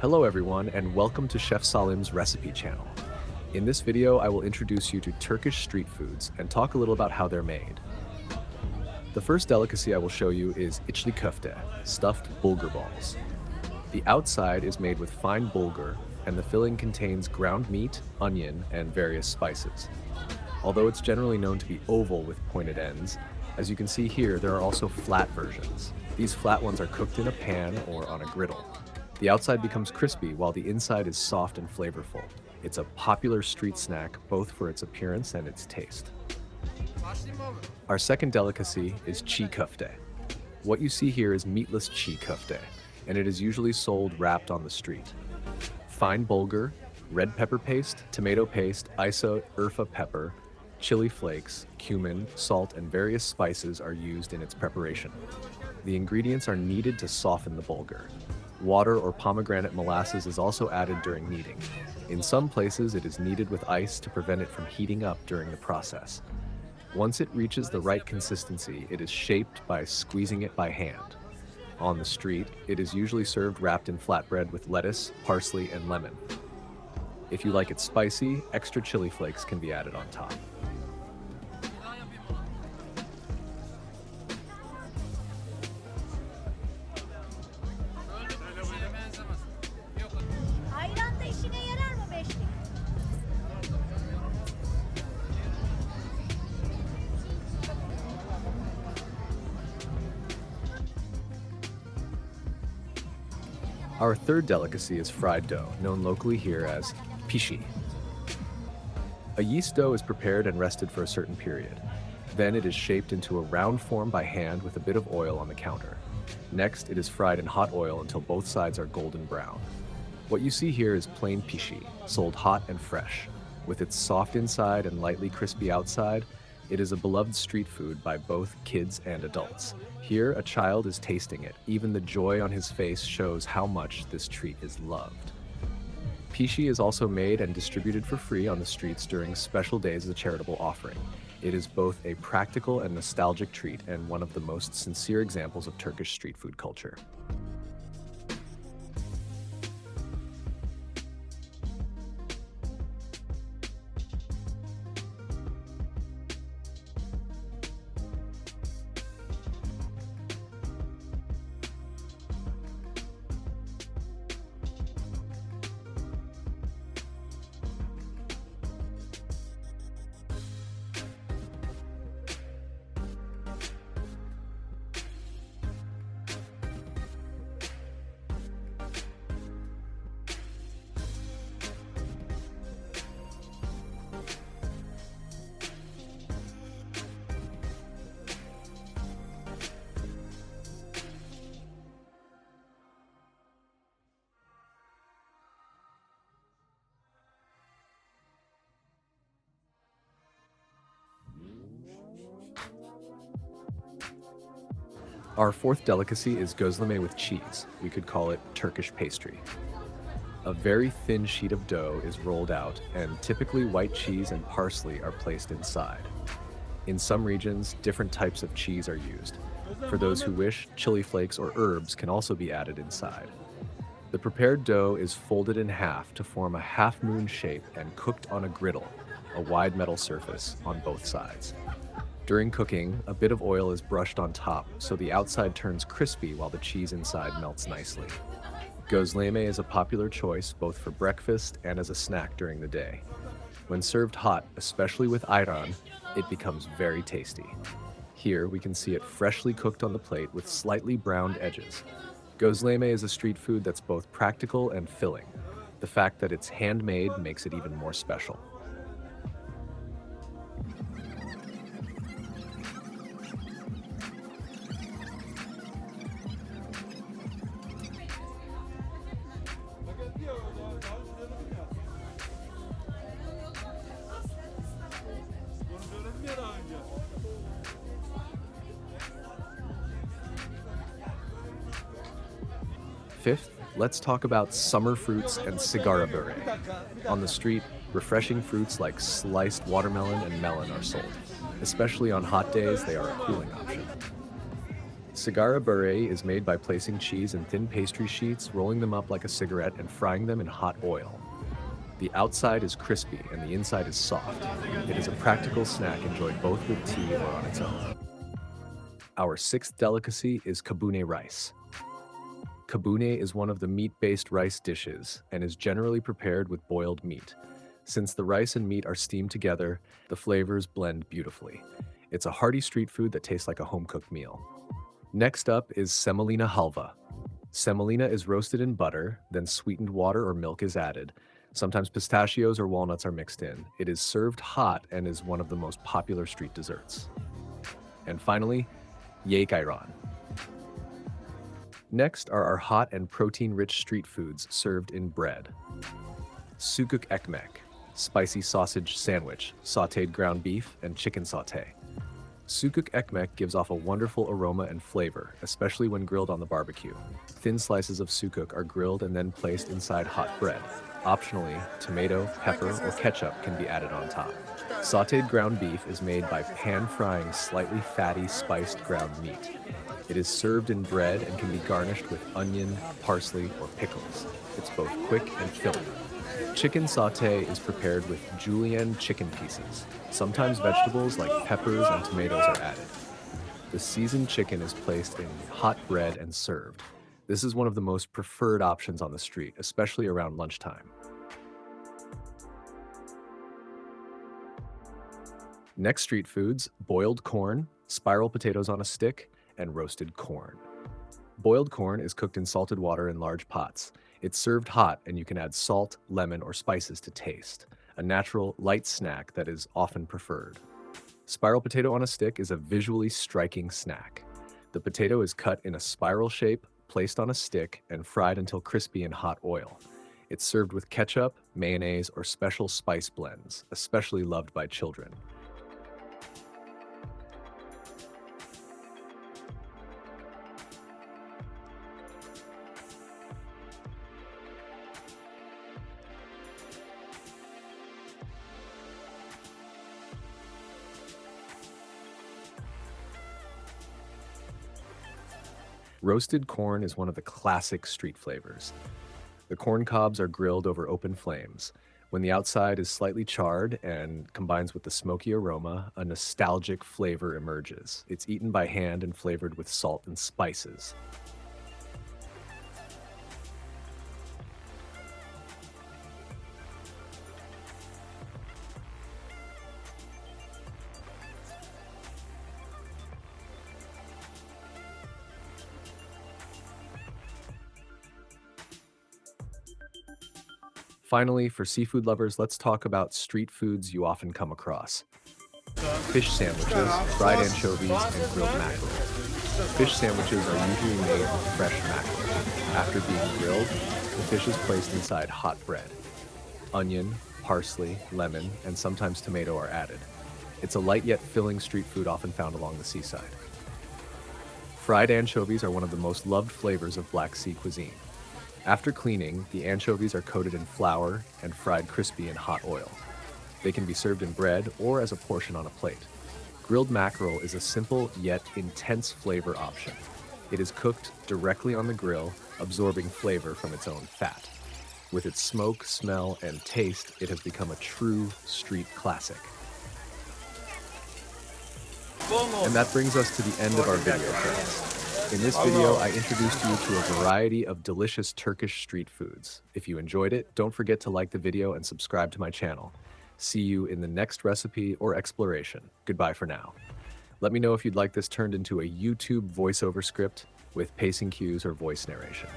Hello everyone and welcome to Chef Salim's recipe channel. In this video, I will introduce you to Turkish street foods and talk a little about how they're made. The first delicacy I will show you is içli köfte, stuffed bulgur balls. The outside is made with fine bulgur and the filling contains ground meat, onion, and various spices. Although it's generally known to be oval with pointed ends, as you can see here, there are also flat versions. These flat ones are cooked in a pan or on a griddle. The outside becomes crispy while the inside is soft and flavorful. It's a popular street snack both for its appearance and its taste. Our second delicacy is çiğ köfte. What you see here is meatless çiğ köfte, and it is usually sold wrapped on the street. Fine bulgur, red pepper paste, tomato paste, iso, urfa pepper, chili flakes, cumin, salt, and various spices are used in its preparation. The ingredients are kneaded to soften the bulgur. Water or pomegranate molasses is also added during kneading. In some places, it is kneaded with ice to prevent it from heating up during the process. Once it reaches the right consistency, it is shaped by squeezing it by hand. On the street, it is usually served wrapped in flatbread with lettuce, parsley, and lemon. If you like it spicy, extra chili flakes can be added on top. Ayran da işine yarar mı beşlik? Our third delicacy is fried dough, known locally here as pişi. A yeast dough is prepared and rested for a certain period. Then it is shaped into a round form by hand with a bit of oil on the counter. Next, it is fried in hot oil until both sides are golden brown. What you see here is plain pişi, sold hot and fresh. With its soft inside and lightly crispy outside, it is a beloved street food by both kids and adults. Here, a child is tasting it. Even the joy on his face shows how much this treat is loved. Pişi is also made and distributed for free on the streets during special days as a charitable offering. It is both a practical and nostalgic treat and one of the most sincere examples of Turkish street food culture. Our fourth delicacy is gözleme with cheese. We could call it Turkish pastry. A very thin sheet of dough is rolled out, and typically white cheese and parsley are placed inside. In some regions, different types of cheese are used. For those who wish, chili flakes or herbs can also be added inside. The prepared dough is folded in half to form a half-moon shape and cooked on a griddle, a wide metal surface, on both sides. During cooking, a bit of oil is brushed on top so the outside turns crispy while the cheese inside melts nicely. Gözleme is a popular choice both for breakfast and as a snack during the day. When served hot, especially with ayran, it becomes very tasty. Here we can see it freshly cooked on the plate with slightly browned edges. Gözleme is a street food that's both practical and filling. The fact that it's handmade makes it even more special. Fifth, let's talk about summer fruits and sigara böreği. On the street, refreshing fruits like sliced watermelon and melon are sold. Especially on hot days, they are a cooling option. Sigara beret is made by placing cheese in thin pastry sheets, rolling them up like a cigarette, and frying them in hot oil. The outside is crispy and the inside is soft. It is a practical snack enjoyed both with tea or on its own. Our sixth delicacy is kabune rice. Kabune is one of the meat-based rice dishes and is generally prepared with boiled meat. Since the rice and meat are steamed together, the flavors blend beautifully. It's a hearty street food that tastes like a home-cooked meal. Next up is semolina halva. Semolina is roasted in butter, then sweetened water or milk is added. Sometimes pistachios or walnuts are mixed in. It is served hot and is one of the most popular street desserts. And finally, yeikairan. Next are our hot and protein-rich street foods served in bread. Sukuk ekmek, spicy sausage sandwich, sautéed ground beef, and chicken sauté. Sukuk ekmek gives off a wonderful aroma and flavor, especially when grilled on the barbecue. Thin slices of sukuk are grilled and then placed inside hot bread. Optionally, tomato, pepper, or ketchup can be added on top. Sautéed ground beef is made by pan-frying slightly fatty, spiced ground meat. It is served in bread and can be garnished with onion, parsley, or pickles. It's both quick and filling. Chicken sauté is prepared with julienne chicken pieces. Sometimes vegetables like peppers and tomatoes are added. The seasoned chicken is placed in hot bread and served. This is one of the most preferred options on the street, especially around lunchtime. Next street foods, boiled corn, spiral potatoes on a stick, and roasted corn. Boiled corn is cooked in salted water in large pots. It's served hot and you can add salt, lemon, or spices to taste. A natural, light snack that is often preferred. Spiral potato on a stick is a visually striking snack. The potato is cut in a spiral shape, placed on a stick, and fried until crispy in hot oil. It's served with ketchup, mayonnaise, or special spice blends, especially loved by children. Roasted corn is one of the classic street flavors. The corn cobs are grilled over open flames. When the outside is slightly charred and combines with the smoky aroma, a nostalgic flavor emerges. It's eaten by hand and flavored with salt and spices. Finally, for seafood lovers, let's talk about street foods you often come across. Fish sandwiches, fried anchovies, and grilled mackerel. Fish sandwiches are usually made with fresh mackerel. After being grilled, the fish is placed inside hot bread. Onion, parsley, lemon, and sometimes tomato are added. It's a light yet filling street food often found along the seaside. Fried anchovies are one of the most loved flavors of Black Sea cuisine. After cleaning, the anchovies are coated in flour and fried crispy in hot oil. They can be served in bread or as a portion on a plate. Grilled mackerel is a simple yet intense flavor option. It is cooked directly on the grill, absorbing flavor from its own fat. With its smoke, smell, and taste, it has become a true street classic. And that brings us to the end of our video, friends. In this video, I introduced you to a variety of delicious Turkish street foods. If you enjoyed it, don't forget to like the video and subscribe to my channel. See you in the next recipe or exploration. Goodbye for now. Let me know if you'd like this turned into a YouTube voiceover script with pacing cues or voice narration.